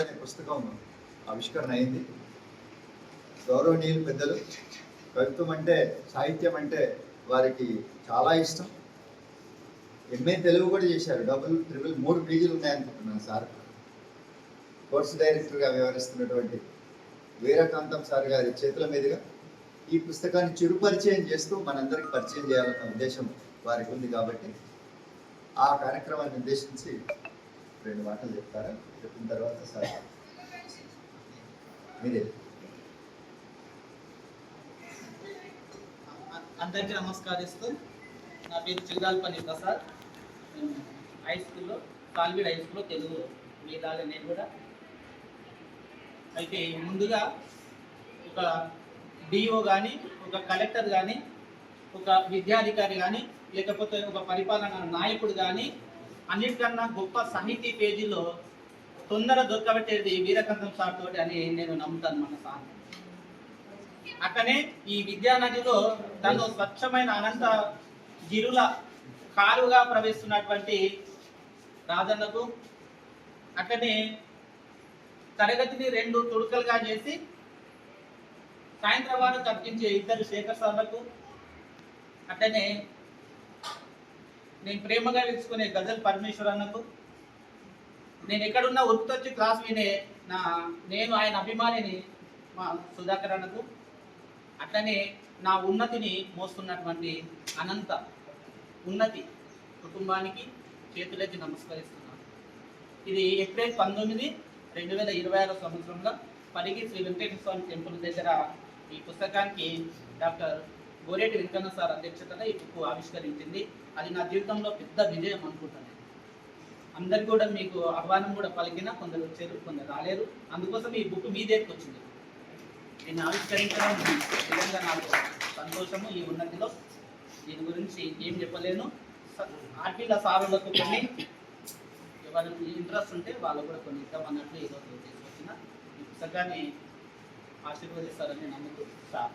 అనే పుస్తకం ఆవిష్కరణ అయింది. గౌరవనీయులు పెద్దలు, కవిత్వం అంటే, సాహిత్యం అంటే వారికి చాలా ఇష్టం. ఎంఏ తెలుగు కూడా చేశారు. డబుల్, ట్రిపుల్, 3 పీజీలు ఉన్నాయనుకుంటున్నాను సార్. కోర్సు డైరెక్టర్గా వ్యవహరిస్తున్నటువంటి వీరకాంతం సార్ గారి చేతుల మీదుగా ఈ పుస్తకాన్ని చిరుపరిచయం చేస్తూ మనందరికి పరిచయం చేయాలన్న ఉద్దేశం వారికి ఉంది. కాబట్టి ఆ కార్యక్రమాన్ని ఉద్దేశించి 2 మాటలు చెప్తారా? చెప్పిన తర్వాత సార్ మీరే. అందరికీ నమస్కరిస్తూ, నా పేరు చిల్లాలపల్లి ప్రసాద్. హై స్కూల్లో, కాల్వీడ్ హై స్కూల్లో తెలుగు మీలాగా నేను కూడా. అయితే ముందుగా ఒక డిఓ కానీ, ఒక కలెక్టర్ కానీ, ఒక విద్యాధికారి కానీ, లేకపోతే ఒక పరిపాలనా నాయకుడు కానీ అన్నిటికన్నా గొప్ప సాహితీ పేజీలో తొందర దొరకబెట్టేది వీరకాంతం సార్ తోటి అని నేను నమ్ముతాను మన సార్. అక్కనే ఈ విద్యానదిలో తను స్వచ్ఛమైన అనంత గిరుల కాలుగా ప్రవేశిస్తున్నటువంటి రాజన్నకు, అక్కనే తరగతిని 2 తుడుకలుగా చేసి సాయంత్రం వారు తప్పించే 2 శేఖర్ సార్లకు, అట్లనే నేను ప్రేమగా పిలుచుకునే గజల్ పరమేశ్వర్ అన్నకు, నేను ఎక్కడున్నా ఉరికొచ్చి క్లాస్ వినే నేను ఆయన అభిమానిని మా సుధాకర్ అన్నకు, అట్లనే నా ఉన్నతిని మోస్తున్నటువంటి అనంత ఉన్నతి కుటుంబానికి చేతులెత్తి నమస్కరిస్తున్నాను. ఇది ఏప్రిల్ 19, 2026 సంవత్సరంలో పరిగి శ్రీ వెంకటేశ్వర స్వామి టెంపుల్ దగ్గర ఈ పుస్తకానికి డాక్టర్ గోరేటి వెంకన్న సార్ అధ్యక్షతన ఈ బుక్ ఆవిష్కరించింది. అది నా జీవితంలో పెద్ద విజయం అనుకుంటాను. అందరు కూడా మీకు ఆహ్వానం కూడా పలికిన, కొందరు వచ్చారు, కొందరు రాలేరు. అందుకోసం ఈ బుక్ మీ దగ్గరికి వచ్చింది. దీన్ని ఆవిష్కరించడం నిజంగా నాకు సంతోషము. ఈ ఉన్నతిలో దీని గురించి ఏం చెప్పలేను. ఆర్టీల సారులకు కొన్ని ఎవరికి ఇంట్రెస్ట్ ఉంటే వాళ్ళు కూడా కొన్ని ఇద్దాం అన్నట్లు ఈరోజు తీసుకొచ్చిన ఈ పుస్తకాన్ని ఆశీర్వదిస్తారని నమ్ముతూ సార్.